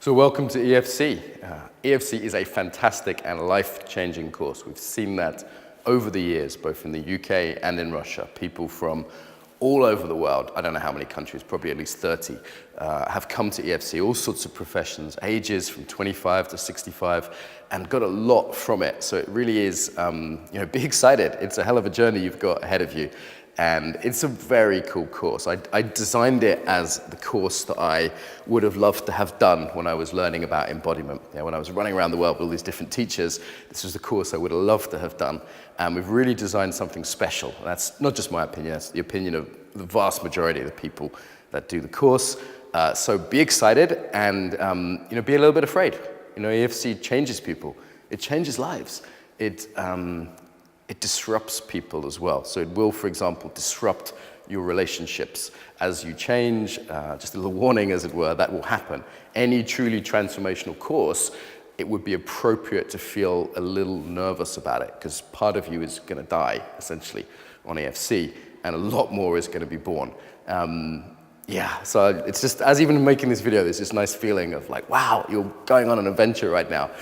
So welcome to EFC. EFC is a fantastic and life-changing course. We've seen that over the years, both in the UK and in Russia. People from all over the world, I don't know how many countries, probably at least 30, have come to EFC, all sorts of professions, ages from 25 to 65, and got a lot from it. So it really is, be excited. It's a hell of a journey you've got ahead of you. And it's a very cool course. I designed it as the course that I would have loved to have done when I was learning about embodiment. When I was running around the world with all these different teachers, this was the course I would have loved to have done. And we've really designed something special. That's not just my opinion, that's the opinion of the vast majority of the people that do the course. So be excited and be a little bit afraid. EFC changes people. It changes lives. It disrupts people as well. So it will, for example, disrupt your relationships as you change. Just a little warning, as it were, that will happen. Any truly transformational course, it would be appropriate to feel a little nervous about it, because part of you is going to die, essentially, on EFC, and a lot more is going to be born. So it's just, as even making this video, there's this nice feeling of like, wow, you're going on an adventure right now.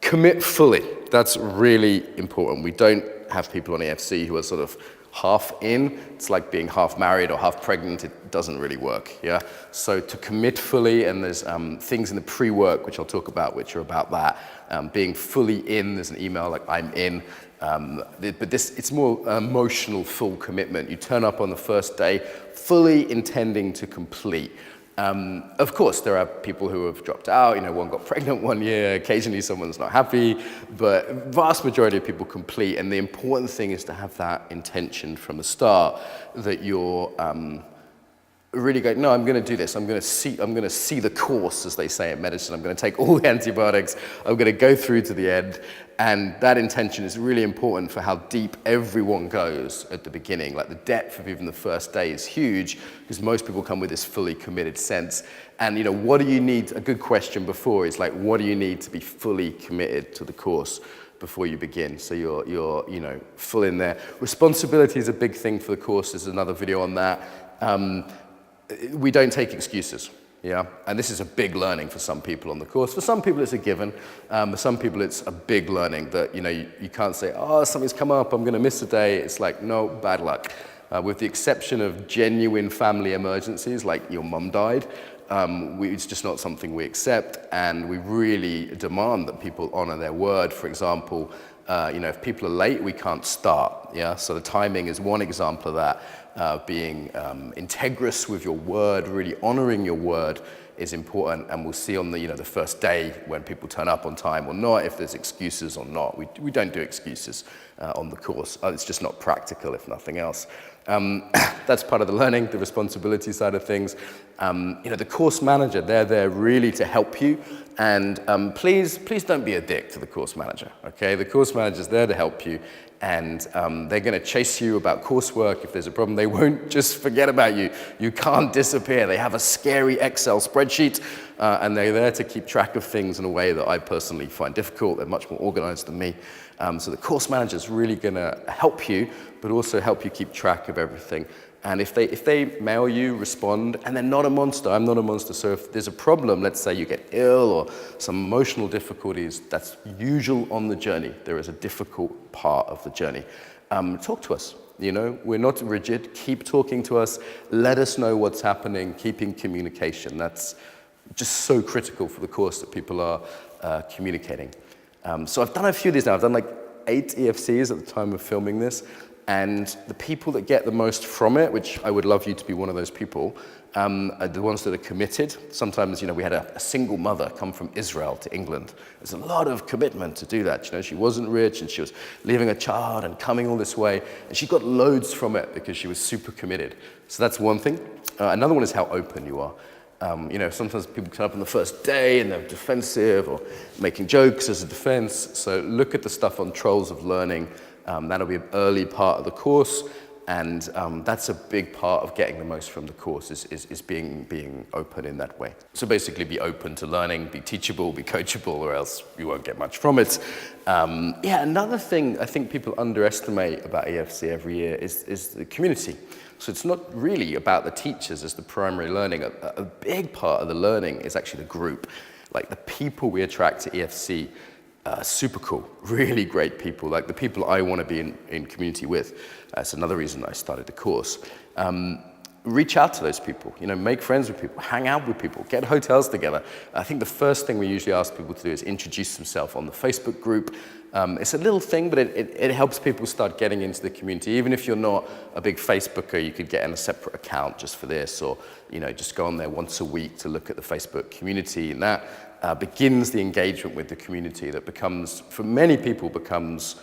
Commit fully. That's really important. We don't have people on EFC who are sort of half in. It's like being half married or half pregnant. It doesn't really work, yeah? So to commit fully, and there's things in the pre-work, which I'll talk about, which are about that. Being fully in, there's an email like, I'm in. But it's more emotional, full commitment. You turn up on the first day, fully intending to complete. Of course, there are people who have dropped out, one got pregnant one year, occasionally someone's not happy, but vast majority of people complete, and the important thing is to have that intention from the start that you're really going, no, I'm going to do this, I'm going to see the course, as they say in medicine, I'm going to take all the antibiotics, I'm going to go through to the end, and that intention is really important for how deep everyone goes at the beginning. Like the depth of even the first day is huge, because most people come with this fully committed sense. And what do you need? A good question before is like, what do you need to be fully committed to the course before you begin? So you're full in there. Responsibility is a big thing for the course. There's another video on that. We don't take excuses. Yeah, and this is a big learning for some people on the course. For some people, it's a given. For some people, it's a big learning that, you can't say, oh, something's come up, I'm going to miss a day. It's like, no, bad luck. With the exception of genuine family emergencies, like your mum died, it's just not something we accept, and we really demand that people honor their word. For example, if people are late, we can't start. Yeah, so the timing is one example of that. Being integrous with your word, really honoring your word is important, and we'll see on the the first day when people turn up on time or not, if there's excuses or not. We don't do excuses on the course. It's just not practical, if nothing else. That's part of the learning, the responsibility side of things. The course manager, they're there really to help you, and please don't be a dick to the course manager, okay? The course manager's there to help you, and they're going to chase you about coursework. If there's a problem, they won't just forget about you. You can't disappear. They have a scary Excel spreadsheet, and they're there to keep track of things in a way that I personally find difficult. They're much more organized than me. So the course manager's really going to help you, but also help you keep track of everything. And if they mail you, respond, and they're not a monster. I'm not a monster. So if there's a problem, let's say you get ill or some emotional difficulties, that's usual on the journey. There is a difficult part of the journey. Talk to us. We're not rigid. Keep talking to us. Let us know what's happening. Keeping communication. That's just so critical for the course that people are communicating. So I've done a few of these now. I've done like 8 EFCs at the time of filming this. And the people that get the most from it, which I would love you to be one of those people, are the ones that are committed. Sometimes, we had a single mother come from Israel to England. There's a lot of commitment to do that. She wasn't rich, and she was leaving a child and coming all this way. And she got loads from it because she was super committed. So that's one thing. Another one is how open you are. Sometimes people turn up on the first day and they're defensive or making jokes as a defense. So look at the stuff on Trolls of Learning. That'll be an early part of the course. And that's a big part of getting the most from the course is being open in that way. So basically be open to learning, be teachable, be coachable, or else you won't get much from it. Another thing I think people underestimate about EFC every year is the community. So it's not really about the teachers as the primary learning. A big part of the learning is actually the group. Like the people we attract to EFC, super cool, really great people, like the people I want to be in community with. That's another reason I started the course. Reach out to those people, make friends with people, hang out with people, get hotels together. I think the first thing we usually ask people to do is introduce themselves on the Facebook group. It's a little thing, but it helps people start getting into the community. Even if you're not a big Facebooker, you could get in a separate account just for this, or just go on there once a week to look at the Facebook community, and that begins the engagement with the community that becomes, for many people, becomes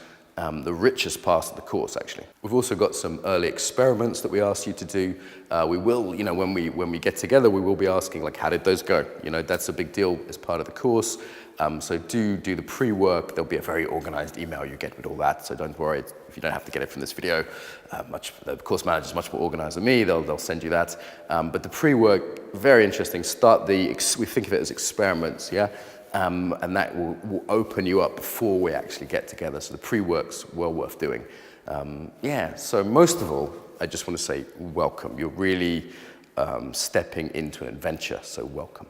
the richest part of the course, actually. We've also got some early experiments that we ask you to do. We will, when we get together, we will be asking, like, how did those go? That's a big deal as part of the course. So do the pre-work. There'll be a very organized email you get with all that, so don't worry if you don't have to get it from this video. The course manager is much more organized than me. They'll send you that. But the pre-work, very interesting. We think of it as experiments, yeah? And that will open you up before we actually get together. So the pre-work's well worth doing. So most of all, I just want to say welcome. You're really stepping into an adventure, so welcome.